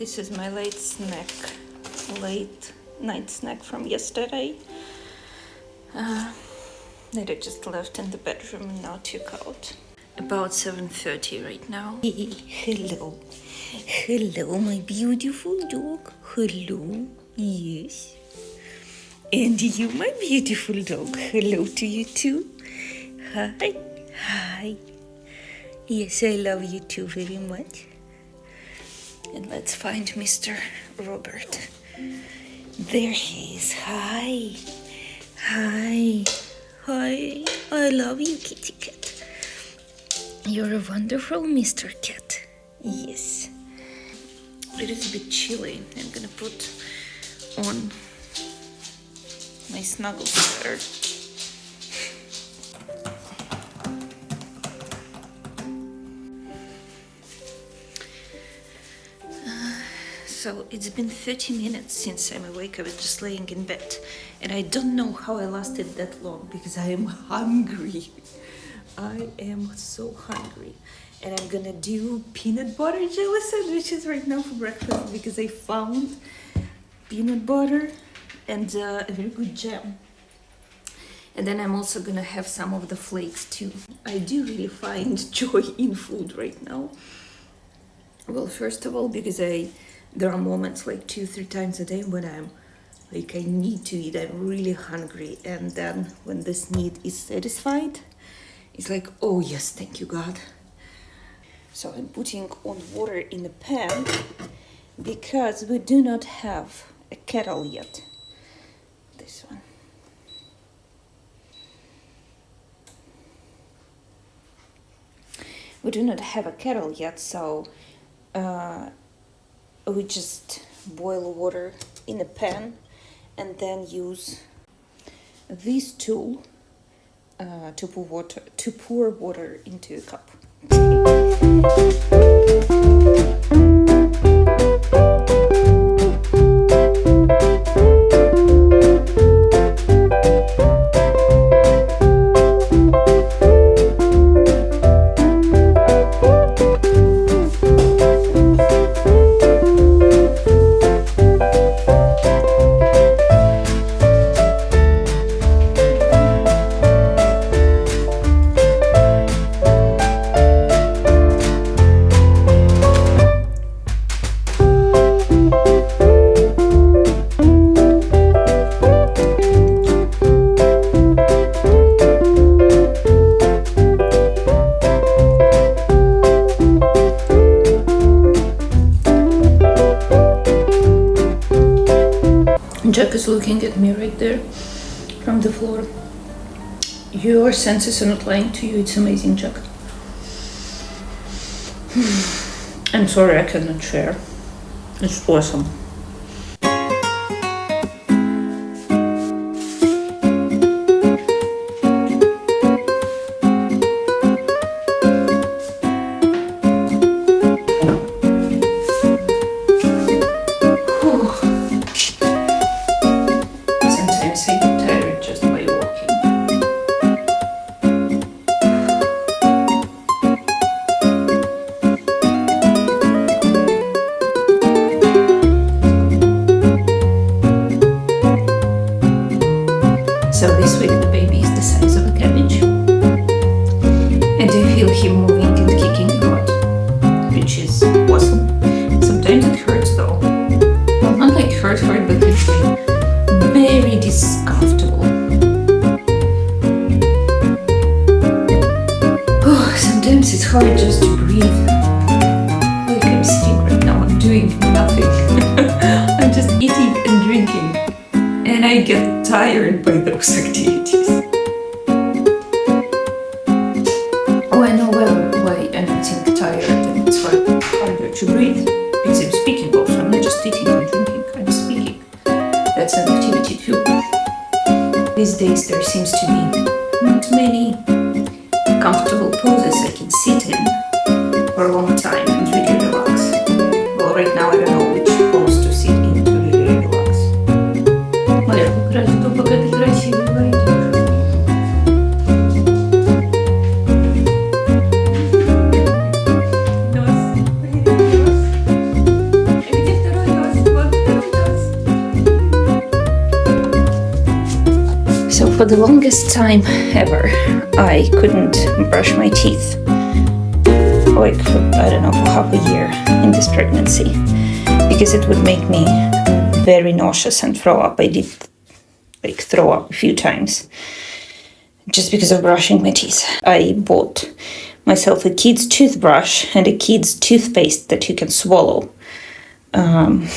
This is my late night snack from yesterday that I just left in the bedroom and now took out. About 7:30 right now. Hello. Hello, my beautiful dog. Hello. Yes. And you, my beautiful dog. Hello to you too. Hi. Hi. Yes, I love you too very much. And let's find Mr. Robert. There he is. Hi. Hi. Hi. I love you, kitty cat. You're a wonderful Mr. Cat. Yes. It is a bit chilly. I'm gonna put on my snuggle sweater. So it's been 30 minutes since I'm awake. I was just laying in bed and I don't know how I lasted that long because I am hungry. I am so hungry. And I'm gonna do peanut butter jelly sandwiches right now for breakfast because I found peanut butter and a very good jam. And then I'm also gonna have some of the flakes too. I do really find joy in food right now. Well, first of all, because there are moments like 2-3 times a day when I'm like, I need to eat, I'm really hungry. And then when this need is satisfied, it's like, oh yes, thank you, God. So I'm putting on water in the pan because we do not have a kettle yet. This one. We do not have a kettle yet, so we just boil water in a pan and then use this tool to pour water into a cup. Jack is looking at me right there from the floor. Your senses are not lying to you. It's amazing, Jack. I'm sorry I cannot share. It's awesome. So this week the baby is the size of a cabbage. And I feel him moving and kicking a lot, which is awesome. Sometimes it hurts though. Well, not like hurt, but it's like very discomfortable. Oh, sometimes it's hard just to breathe. Like I'm sitting right now and doing nothing. I'm just eating and drinking. And I get tired by those activities. Oh, I know why I'm getting tired and it's harder to breathe. Because I'm speaking also. I'm not just eating and drinking, I'm speaking. That's an activity too. These days there seems to be not many comfortable poses I can sit in for a long time and really relax. Well, right now I don't know which pose to sit in to really relax. Пока ты красивый, войдешь. Нос. А где For the longest time ever, I couldn't brush my teeth. Like, for, I don't know, for half a year in this pregnancy, because it would make me very nauseous and throw up. I did like throw up a few times just because of brushing my teeth. I bought myself a kid's toothbrush and a kid's toothpaste that you can swallow. And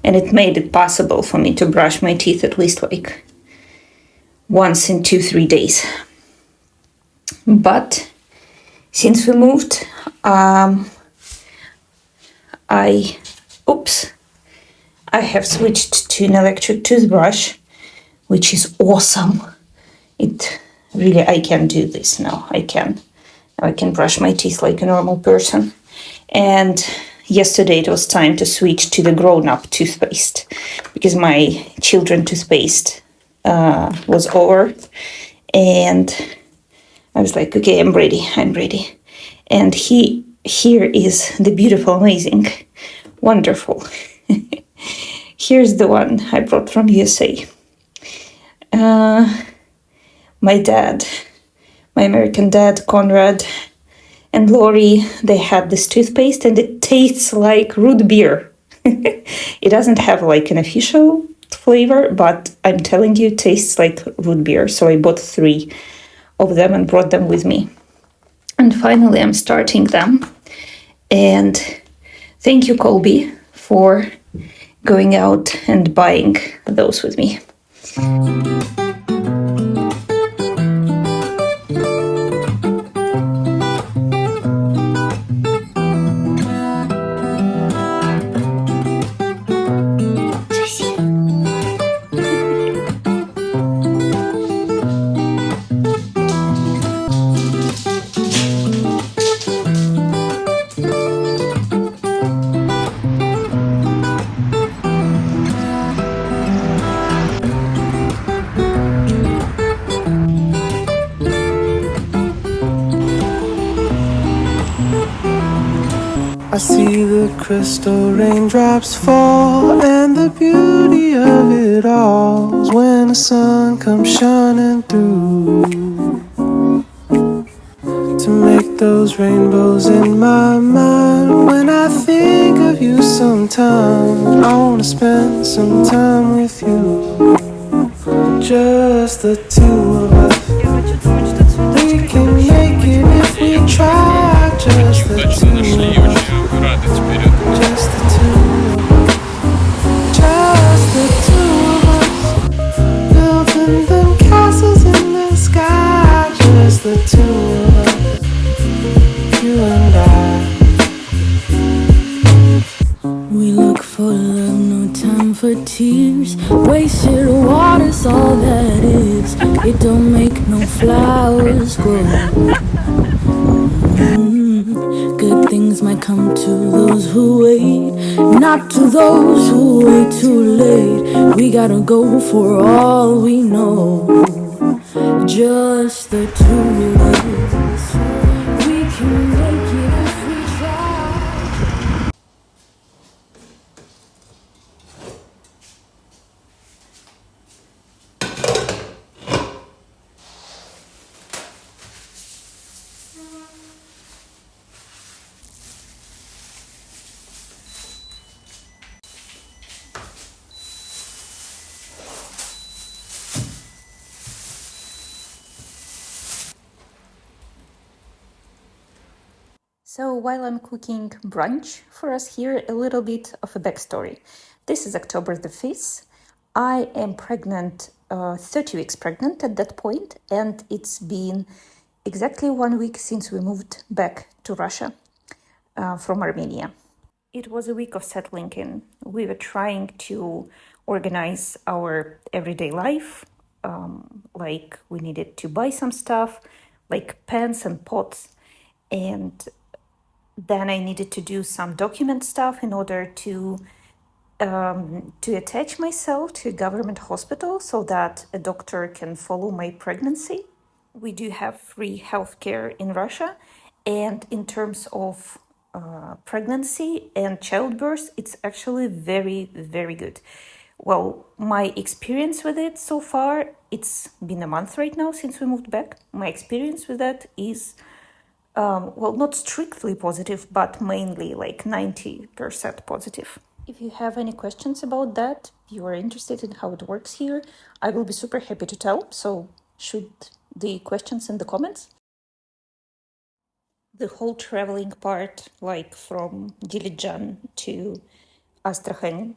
it made it possible for me to brush my teeth at least like once in 2-3 days. But since we moved, I have switched to an electric toothbrush, which is awesome. It really, I can do this now. I can brush my teeth like a normal person. And yesterday it was time to switch to the grown-up toothpaste because my children toothpaste was over, and I was like, okay, I'm ready. And here is the beautiful, amazing, wonderful. Here's the one I brought from USA. My dad, my American dad, Conrad, and Lori, they had this toothpaste, and it tastes like root beer. It doesn't have like an official flavor, but I'm telling you, it tastes like root beer. So I bought 3 of them and brought them with me. And finally, I'm starting them. And thank you, Colby, for going out and buying those with me. I see the crystal raindrops fall, and the beauty of it all is when the sun comes shining through to make those rainbows in my mind. When I think of you sometime, I wanna spend some time with you, just the 2 of us. We can make it if we try, just the 2 of us. Just the 2 of us. Just the 2 of us. Building them castles in the sky. Just the 2 of us. You and I. We look for love, no time for tears. Wasted water's all that is. It don't make no flowers grow. Good things might come to those who wait, not to those who wait too late. We gotta go for all we know. Just the 2 of us. We can make it if we try. So while I'm cooking brunch for us here, a little bit of a backstory. This is October the 5th. I am pregnant, 30 weeks pregnant at that point, and it's been exactly 1 week since we moved back to Russia from Armenia. It was a week of settling in. We were trying to organize our everyday life, like we needed to buy some stuff, like pans and pots, and then I needed to do some document stuff in order to attach myself to a government hospital so that a doctor can follow my pregnancy. We do have free healthcare in Russia, and in terms of pregnancy and childbirth, it's actually very, very good. well, my experience with it so far, it's been a month right now since we moved back. My experience with that is, well, not strictly positive, but mainly like 90% positive. If you have any questions about that, you are interested in how it works here, I will be super happy to tell. So shoot the questions in the comments. The whole traveling part, like from Dilijan to Astrakhan,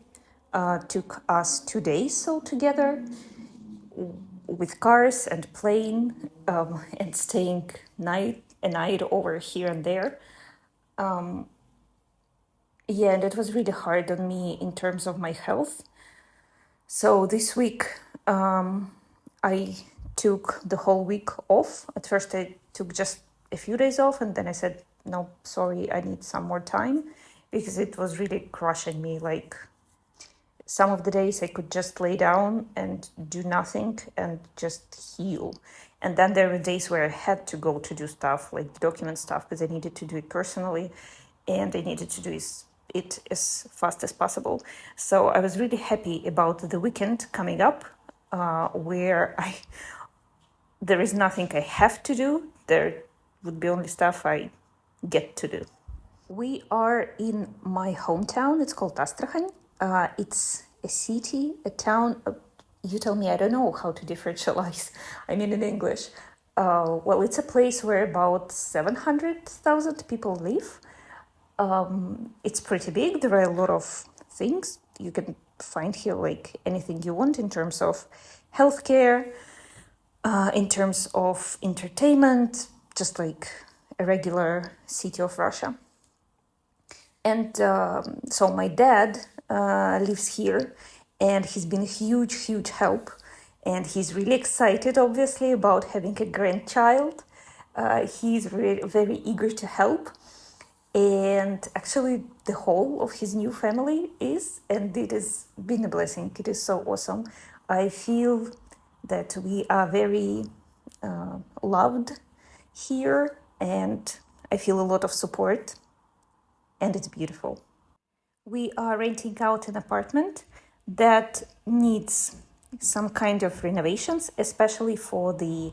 took us 2 days altogether with cars and plane, and staying a night over here and there. Yeah, and it was really hard on me in terms of my health. So this week, I took the whole week off. At first, I took just a few days off, and then I said, no, sorry, I need some more time because it was really crushing me. Like, some of the days I could just lay down and do nothing and just heal. And then there were days where I had to go to do stuff, like document stuff, because I needed to do it personally and I needed to do it as fast as possible. So I was really happy about the weekend coming up, where there is nothing I have to do. There would be only stuff I get to do. We are in my hometown. It's called Astrakhan. It's a city, a town. You tell me, I don't know how to differentialize. I mean, in English. Well, it's a place where about 700,000 people live. It's pretty big. There are a lot of things you can find here, like anything you want in terms of healthcare, in terms of entertainment, just like a regular city of Russia. And so my dad lives here, and he's been a huge help. And he's really excited, obviously, about having a grandchild. He's very eager to help. And actually, the whole of his new family is, and it has been a blessing. It is so awesome. I feel that we are very loved here, and I feel a lot of support. And it's beautiful. We are renting out an apartment that needs some kind of renovations, especially for the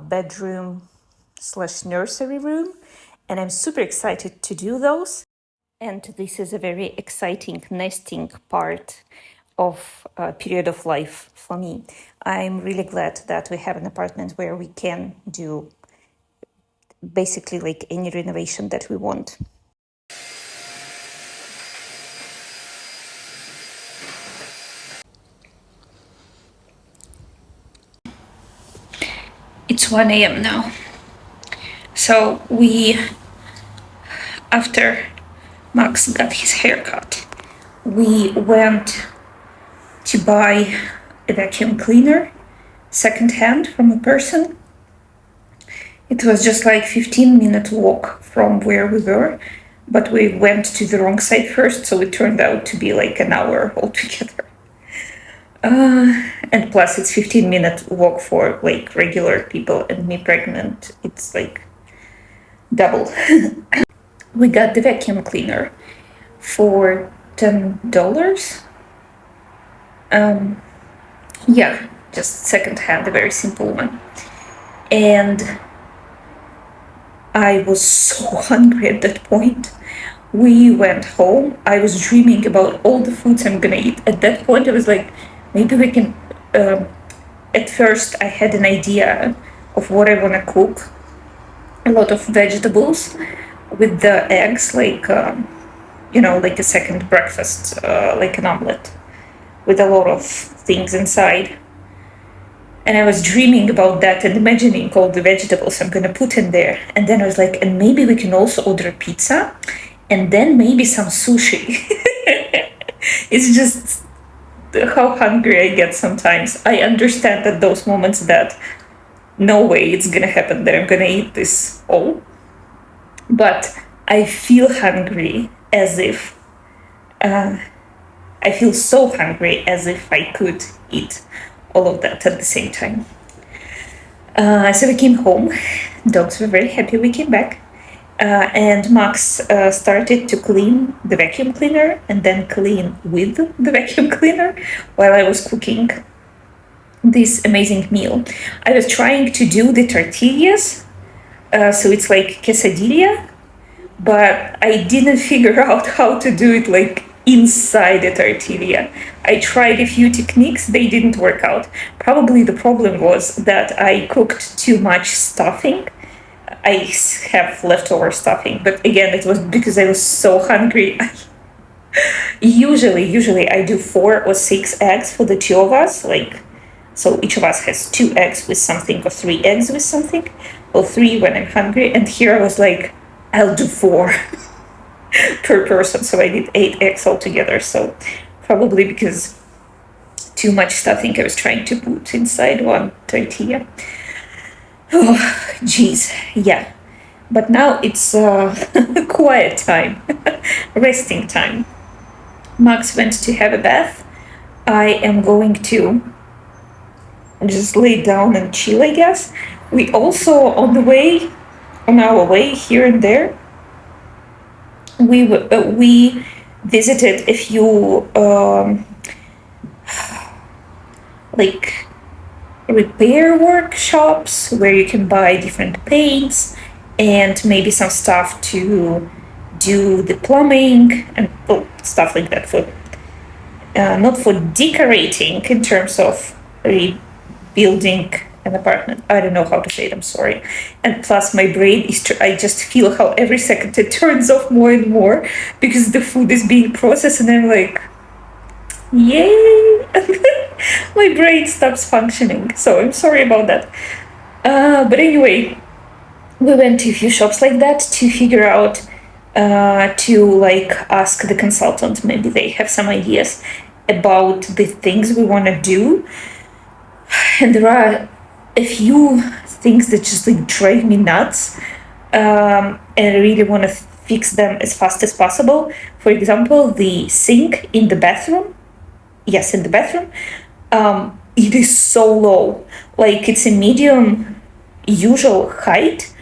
bedroom / nursery room. And I'm super excited to do those. And this is a very exciting nesting part of a period of life for me. I'm really glad that we have an apartment where we can do basically like any renovation that we want. It's 1 a.m. now. So after Max got his haircut, we went to buy a vacuum cleaner secondhand from a person. It was just like 15-minute walk from where we were, but we went to the wrong side first, so it turned out to be like an hour altogether. And plus it's 15-minute walk for like regular people, and me pregnant, it's like double. We got the vacuum cleaner for $10. Yeah, just secondhand, a very simple one. And I was so hungry at that point. We went home. I was dreaming about all the foods I'm gonna eat. At that point, I was like, maybe we can. At first, I had an idea of what I wanna cook. A lot of vegetables with the eggs, like like a second breakfast, like an omelet, with a lot of things inside. And I was dreaming about that and imagining all the vegetables I'm gonna put in there. And then I was like, and maybe we can also order pizza, and then maybe some sushi. It's just how hungry I get sometimes. I understand at those moments that no way it's gonna happen that I'm gonna eat this all. But I feel hungry as if, I feel so hungry as if I could eat all of that at the same time. So we came home. Dogs were very happy we came back. And Max started to clean the vacuum cleaner and then clean with the vacuum cleaner while I was cooking this amazing meal. I was trying to do the tortillas, so it's like quesadilla, but I didn't figure out how to do it like inside the tortilla. I tried a few techniques, they didn't work out. Probably the problem was that I cooked too much stuffing. I have leftover stuffing, but again, it was because I was so hungry. Usually I do 4 or 6 eggs for the 2 of us, like, so each of us has 2 eggs with something or 3 eggs with something, or 3 when I'm hungry. And here I was like, I'll do 4 per person, so I did 8 eggs altogether. So probably because too much stuffing I was trying to put inside one tortilla. Oh, geez, yeah. But now it's quiet time, resting time. Max went to have a bath. I am going to just lay down and chill, I guess. We also, on our way here and there, we visited a few like repair workshops where you can buy different paints and maybe some stuff to do the plumbing and stuff like that, for not for decorating in terms of rebuilding an apartment. I don't know how to say it, I'm sorry. And plus my brain is I just feel how every second it turns off more and more because the food is being processed, and I'm like, yay. My brain stops functioning, so I'm sorry about that. But anyway, we went to a few shops like that to figure out, to like ask the consultant, maybe they have some ideas about the things we want to do. And there are a few things that just like drive me nuts, and I really want to fix them as fast as possible. For example, the sink in the bathroom. Yes, in the bathroom. It is so low. Like it's a medium usual height,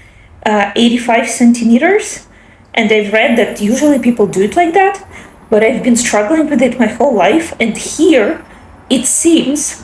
85 centimeters. And I've read that usually people do it like that, but I've been struggling with it my whole life. And here it seems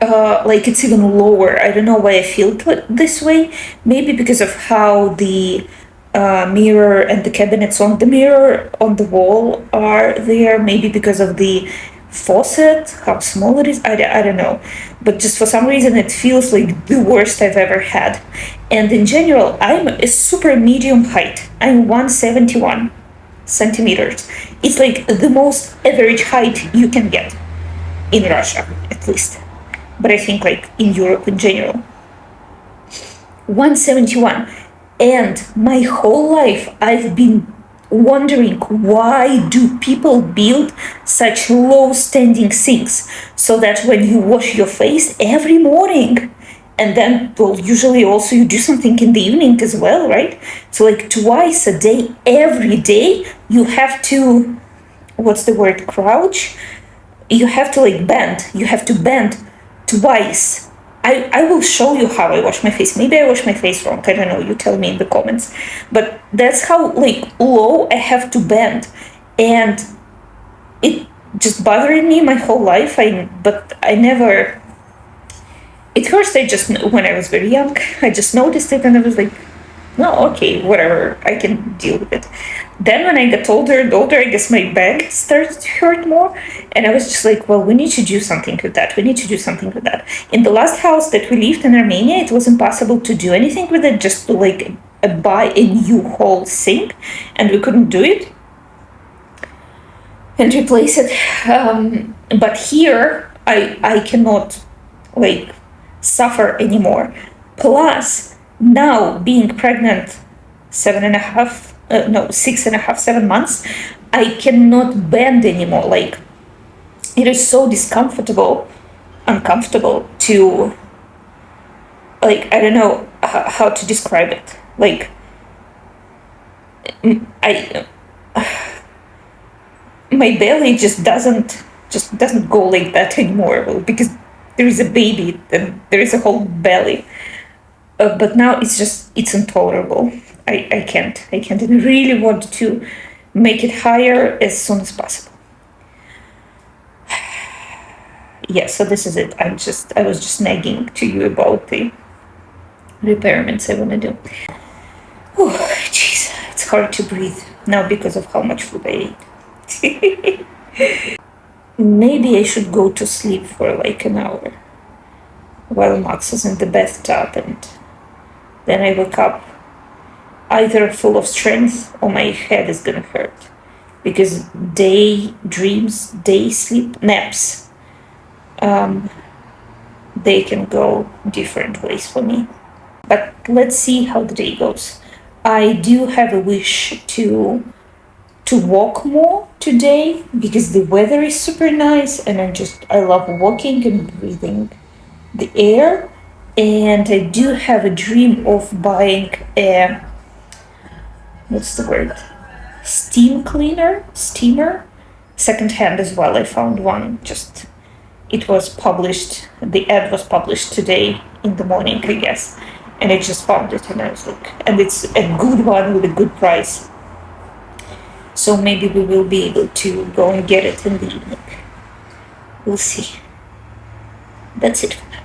like it's even lower. I don't know why I feel this way. Maybe because of how the mirror and the cabinets on the mirror on the wall are there. Maybe because of the faucet, how small it is. I don't know. But just for some reason, it feels like the worst I've ever had. And in general, I'm a super medium height. I'm 171 centimeters. It's like the most average height you can get in Russia, at least. But I think like in Europe in general. 171. And my whole life I've been wondering, why do people build such low standing sinks so that when you wash your face every morning, and then well usually also you do something in the evening as well, right? So like twice a day, every day, you have to, what's the word, crouch? You have to like bend. You have to bend twice. I will show you how I wash my face. Maybe I wash my face wrong. I don't know. You tell me in the comments. But that's how like low I have to bend. And it just bothered me my whole life. But I never... At first, when I was very young, I just noticed it and I was like, no, okay, whatever, I can deal with it. Then when I got older and older, I guess my back started to hurt more. And I was just like, well, we need to do something with that. We need to do something with that. In the last house that we lived in Armenia, it was impossible to do anything with it, just to like buy a new whole sink. And we couldn't do it and replace it. But here, I cannot like suffer anymore. Plus, now being pregnant 6.5, 7 months, I cannot bend anymore. Like it is so uncomfortable to, like, I don't know how to describe it. Like my belly just doesn't go like that anymore. Well, because there is a baby and there is a whole belly. But now it's intolerable. I can't. I can't. And really want to make it higher as soon as possible. Yeah, so this is it. I was just nagging to you about the repairments I want to do. Oh, jeez, it's hard to breathe now because of how much food I ate. Maybe I should go to sleep for like an hour while Max is in the bathtub, and then I wake up either full of strength or my head is gonna hurt. Because day dreams, day sleep, naps, they can go different ways for me. But let's see how the day goes. I do have a wish to walk more today because the weather is super nice and I love walking and breathing the air. And I do have a dream of buying a, what's the word? Steamer, secondhand as well. I found one it was published, the ad was published today in the morning, I guess. And I just found it and I was like, and it's a good one with a good price. So maybe we will be able to go and get it in the evening. We'll see. That's it for now.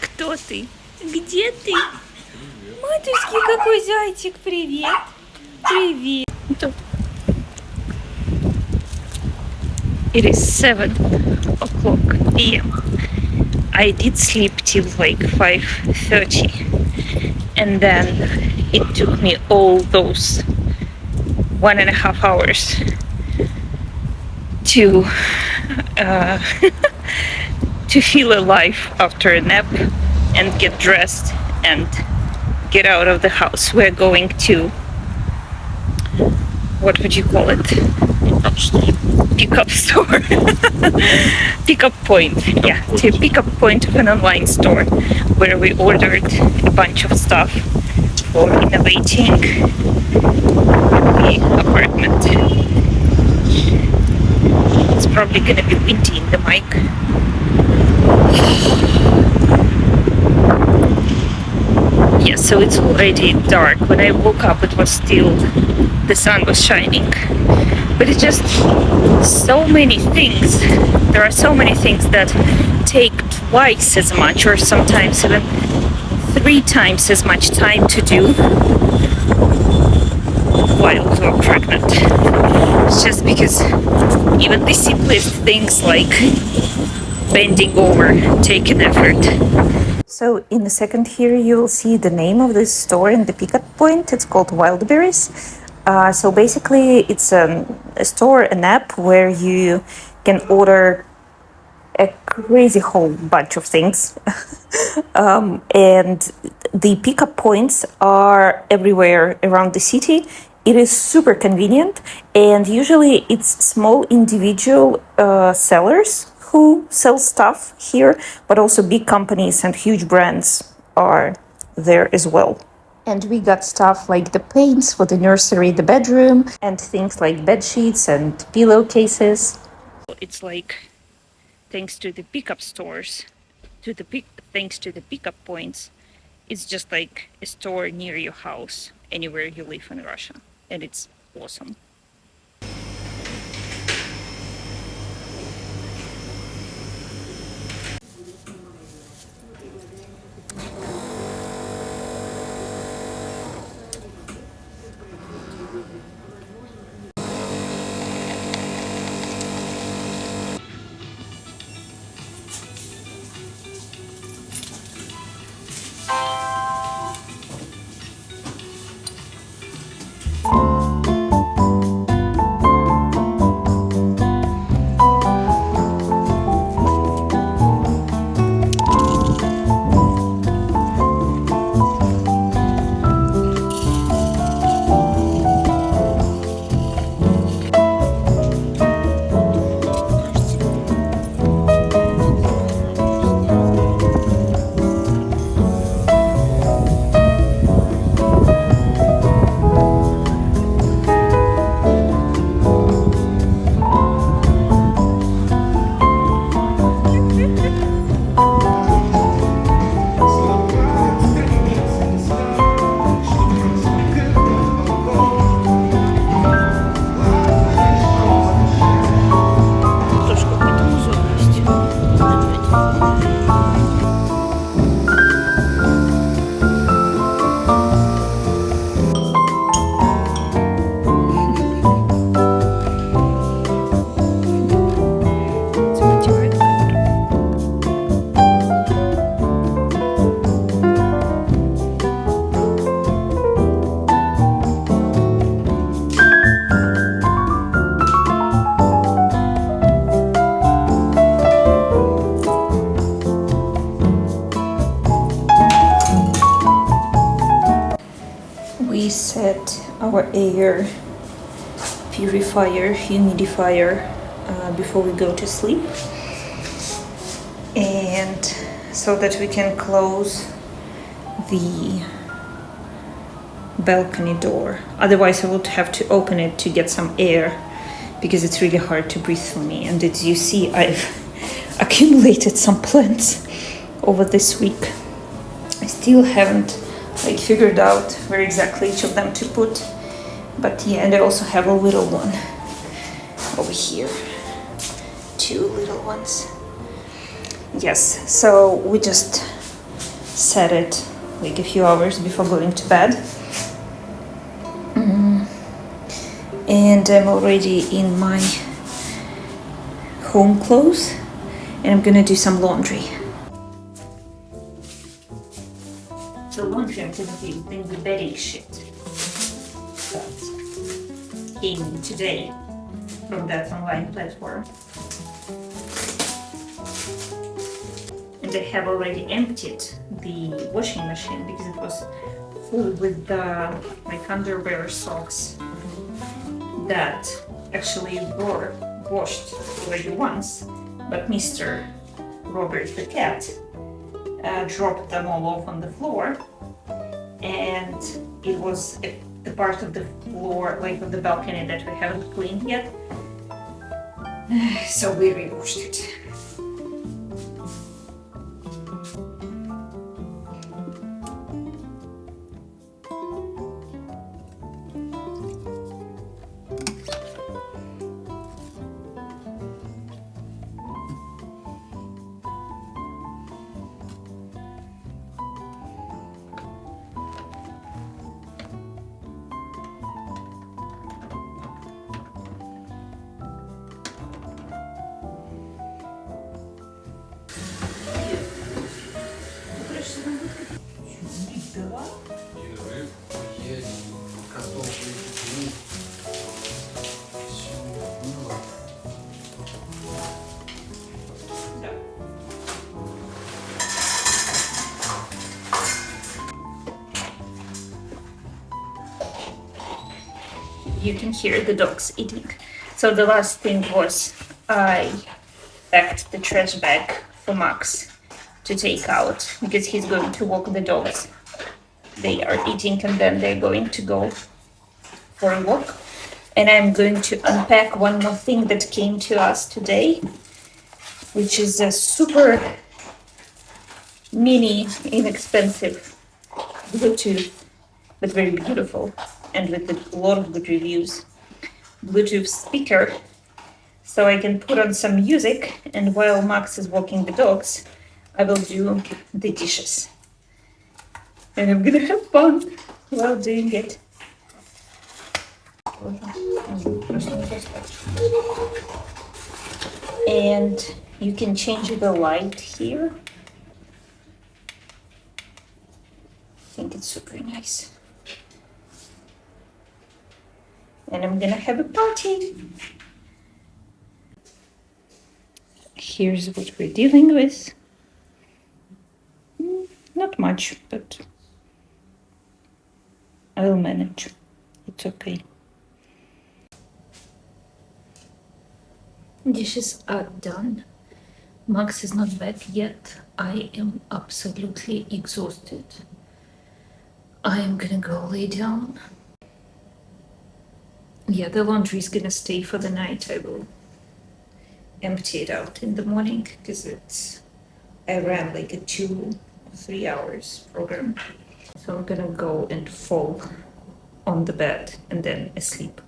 Кто ты? Где ты? Матушки, какой зайчик, привет. Привет. It is 7 o'clock p.m. I did sleep till like 5:30, and then it took me all those 1.5 hours to to feel alive after a nap and get dressed and get out of the house. We're going to, what would you call it? Pickup store. Pickup point. Yeah, to pickup point of an online store where we ordered a bunch of stuff for renovating the apartment. It's probably gonna be windy in the mic. Yeah, so it's already dark. When I woke up, it was still, the sun was shining. But it's just so many things. There are so many things that take twice as much, or sometimes even 3 times as much time to do while you're pregnant. It's just because even the simplest things like bending over take an effort. So in a second here you'll see the name of this store in the pickup point. It's called Wildberries. So basically it's a store, an app where you can order a crazy whole bunch of things. And the pickup points are everywhere around the city. It is super convenient, and usually it's small individual sellers who sell stuff here, but also big companies and huge brands are there as well. And we got stuff like the paints for the nursery, the bedroom, and things like bed sheets and pillowcases. It's like, thanks to the pickup stores, thanks to the pickup points, it's just like a store near your house, anywhere you live in Russia. And it's awesome. We set our air purifier, humidifier before we go to sleep, and so that we can close the balcony door. Otherwise I would have to open it to get some air, because it's really hard to breathe for me. And as you see, I've accumulated some plants over this week. I still haven't figured out where exactly each of them to put, but yeah. And I also have a little one over here, 2 little ones. Yes, so we just set it a few hours before going to bed. And I'm already in my home clothes, and I'm gonna do some laundry. The laundry I'm gonna be doing the bedding sheet that came in today from that online platform. And I have already emptied the washing machine because it was full with my underwear, socks that actually were washed already once, but Mr. Robert the cat dropped them all off on the floor, and it was the part of the floor, of the balcony, that we haven't cleaned yet, so we re-washed it. You can hear the dogs eating. So the last thing was I packed the trash bag for Max to take out, because he's going to walk the dogs. They are eating and then they're going to go for a walk. And I'm going to unpack one more thing that came to us today, which is a super mini, inexpensive Bluetooth, but very beautiful, and with a lot of good reviews, Bluetooth speaker, so I can put on some music, and while Max is walking the dogs, I will do the dishes. And I'm gonna have fun while doing it. And you can change the light here. I think it's super nice. And I'm gonna have a party. Here's what we're dealing with. Not much, but I will manage. It's okay. Dishes are done. Max is not back yet. I am absolutely exhausted. I am gonna go lay down. Yeah, the laundry is gonna stay for the night. I will empty it out in the morning, because I ran like a 2 or 3 hours program. So I'm gonna go and fall on the bed and then asleep.